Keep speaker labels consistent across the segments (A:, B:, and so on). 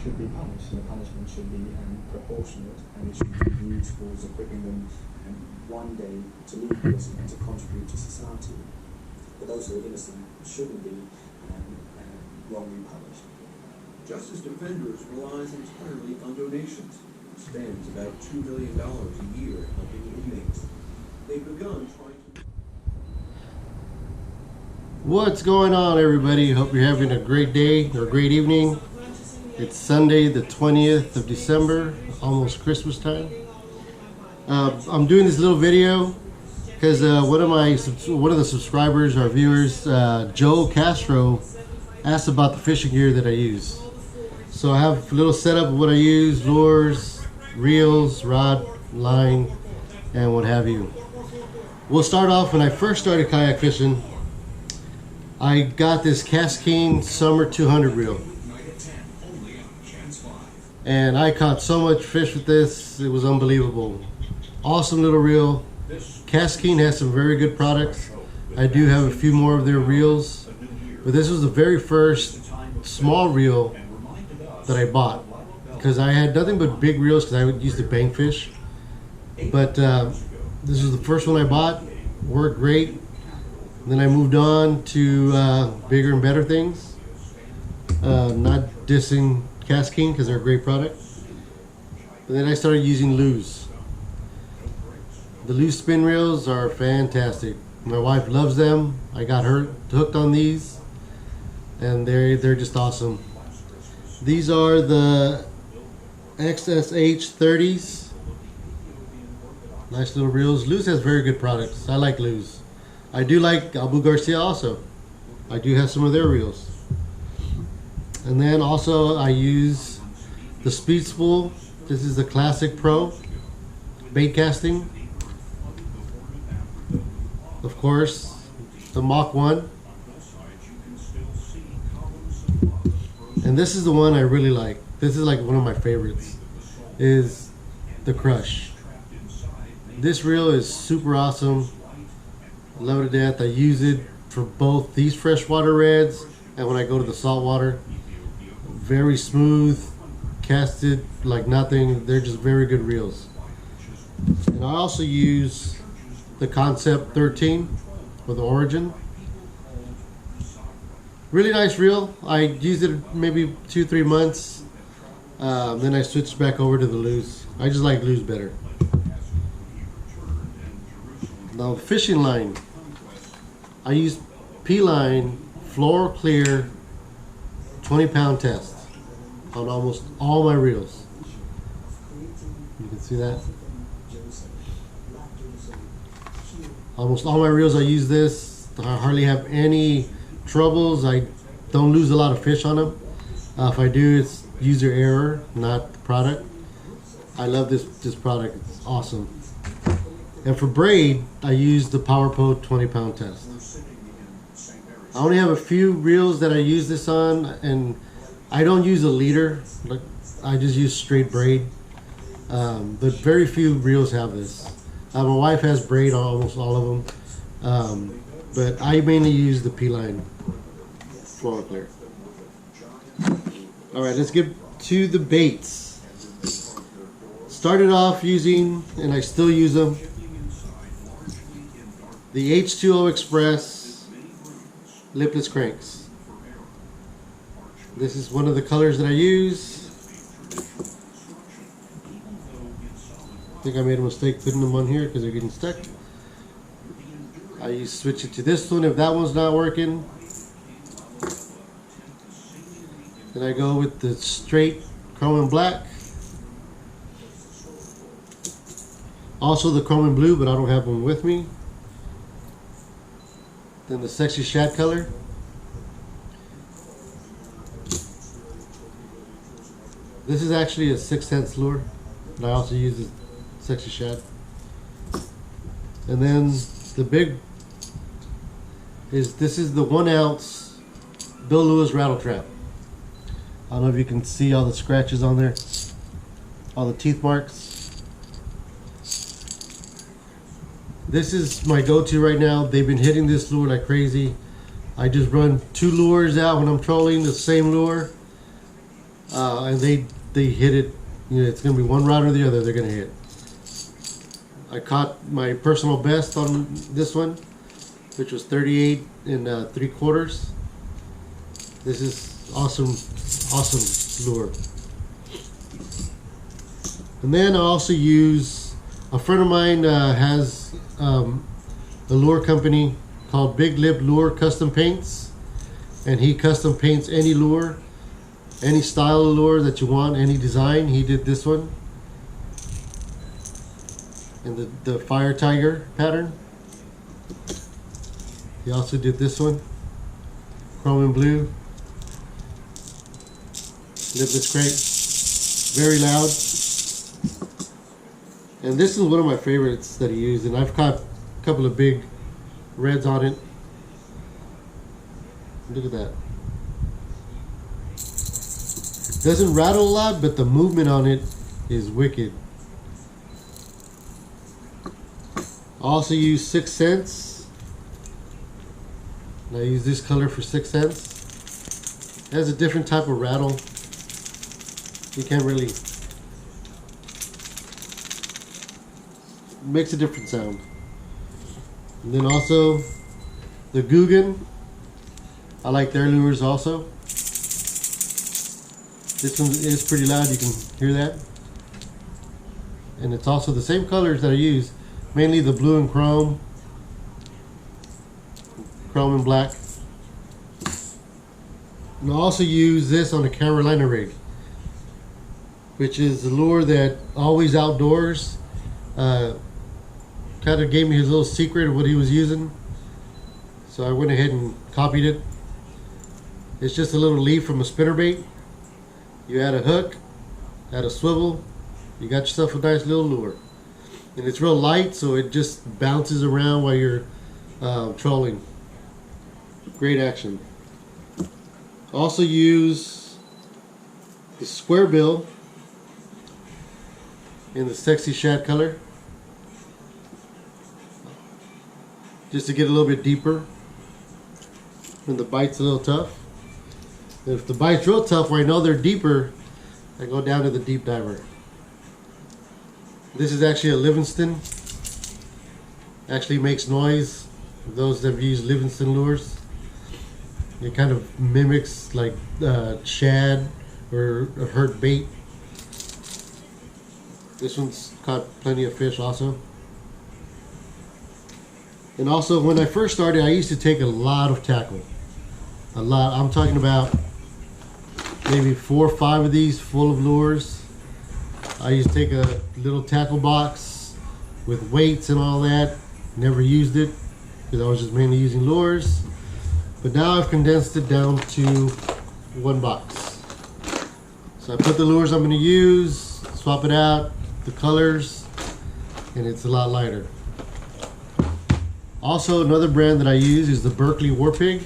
A: should be punished, and the punishment should be proportionate, and it should be viewed towards equipping them one day to leave prison and to contribute to society. But those who are innocent shouldn't be wrongly punished.
B: Justice Defenders relies entirely on donations. Spends about $2 million a year helping inmates. They've begun trying to...
C: What's going on, everybody? Hope you're having a great day or a great evening. It's Sunday the 20th of December, almost Christmas time. I'm doing this little video because one of the subscribers, our viewers, Joe Castro, asked about the fishing gear that I use. So I have a little setup of what I use: lures, reels, rod, line, and what have you. We'll start off when I first started kayak fishing. I got this Mccain Summer 200 reel, and I caught so much fish with this, it was unbelievable. Awesome little reel. Mccain has some very good products. I do have a few more of their reels, but this was the very first small reel that I bought, because I had nothing but big reels because I would use the bank fish. But this was the first one I bought. Worked great. Then I moved on to bigger and better things. Not dissing Mccain because they're a great product. But then I started using Lew's. The Lew's spin reels are fantastic. My wife loves them. I got her hooked on these, and they're just awesome. These are the XSH 30s. Nice little reels. Lew's has very good products. I like Lew's. I do like Abu Garcia also. I do have some of their reels. And then also I use the Speed Spool. This is the Classic Pro bait casting. Of course, the Mach 1. And this is the one I really like. This is like one of my favorites, is the Crush. This reel is super awesome. Love it to death. I use it for both these freshwater reds and when I go to the saltwater. Very smooth, casted like nothing. They're just very good reels. And I also use the Concept 13 for the Origin. Really nice reel. I used it maybe 2-3 months. Then I switched back over to the Lew's. I just like Lew's better. Now, the fishing line. I use P-Line Floor Clear 20-pound test on almost all my reels. You can see that. Almost all my reels I use this. I hardly have any troubles. I don't lose a lot of fish on them. If I do, it's user error, not the product. I love this product. It's awesome. And for braid, I use the PowerPo 20-pound test. I only have a few reels that I use this on, and I don't use a leader. Like, I just use straight braid. But very few reels have this. My wife has braid on almost all of them. But I mainly use the P-Line Floor Clear. Alright, let's get to the baits. Started off using, and I still use them, the H2O Express Lipless cranks. This is one of the colors that I use. I think I made a mistake putting them on here because they're getting stuck. I switch it to this one if that one's not working. Then I go with the straight chrome and black. Also the chrome and blue, but I don't have one with me. Then the sexy shad color. This is actually a 6 cents lure, and I also use the sexy shad. And then the big is, this is the 1 ounce Bill Lewis rattle trap. I don't know if you can see all the scratches on there, all the teeth marks. This is my go-to right now. They've been hitting this lure like crazy. I just run 2 lures out when I'm trolling, the same lure. and they hit it. You know, it's going to be one rod or the other they're going to hit. I caught my personal best on this one, which was 38 3/4. This is awesome lure. And then I also use, a friend of mine has a lure company called Big Lip Lure Custom Paints, and he custom paints any lure, any style of lure that you want, any design. He did this one in the Fire Tiger pattern. He also did this one, chrome and blue, lipless crate, very loud. And this is one of my favorites that he used, and I've caught a couple of big reds on it. Look at that. Doesn't rattle a lot, but the movement on it is wicked. I also use 6 cents. And I use this color for 6 cents. It has a different type of rattle. You can't really, makes a different sound. And then also the Guggen. I like their lures also. This one is pretty loud, you can hear that. And it's also the same colors that I use, mainly the blue and chrome and black. And I also use this on a Carolina rig, which is a lure that Always Outdoors kind of gave me his little secret of what he was using. So I went ahead and copied it. It's just a little leaf from a spinnerbait. You add a hook, add a swivel, you got yourself a nice little lure. And it's real light, so it just bounces around while you're trolling. Great action. Also use the square bill in the sexy shad color, just to get a little bit deeper when the bite's a little tough. If the bite's real tough where I know they're deeper, I go down to the deep diver. This is actually a Livingston. Actually makes noise. For those that have used Livingston lures, it kind of mimics like shad or a hurt bait. This one's caught plenty of fish also. And also, when I first started, I used to take a lot of tackle. A lot. I'm talking about maybe 4 or 5 of these full of lures. I used to take a little tackle box with weights and all that. Never used it because I was just mainly using lures. But now I've condensed it down to 1 box. So I put the lures I'm going to use, swap it out, the colors, and it's a lot lighter. Also, another brand that I use is the Berkeley War Pig.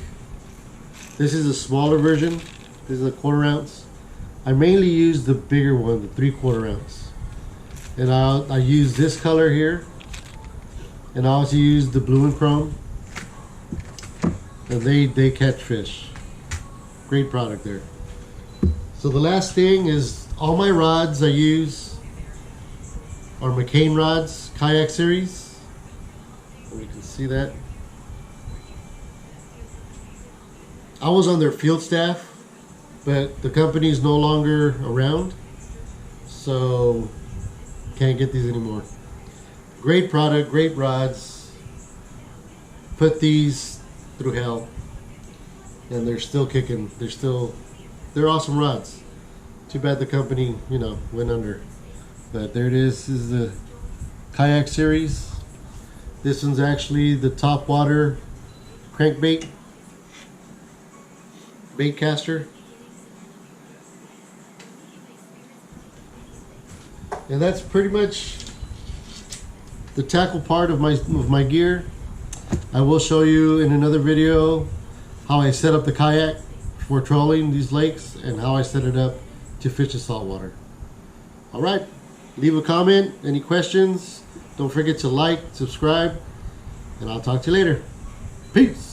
C: This is a smaller version. This is a 1/4 ounce. I mainly use the bigger one, the 3/4 ounce. And I use this color here. And I also use the blue and chrome. And they catch fish. Great product there. So the last thing is, all my rods I use are Mccain Rods kayak series. You can see that. I was on their field staff, but the company is no longer around, so can't get these anymore. Great product, great rods. Put these through hell, and they're still kicking. They're awesome rods. Too bad the company, went under. But there it is. This is the kayak series. This one's actually the top water crankbait bait caster. And that's pretty much the tackle part of my gear. I will show you in another video how I set up the kayak for trolling these lakes and how I set it up to fish the saltwater. Alright, leave a comment, any questions. Don't forget to like, subscribe, and I'll talk to you later. Peace.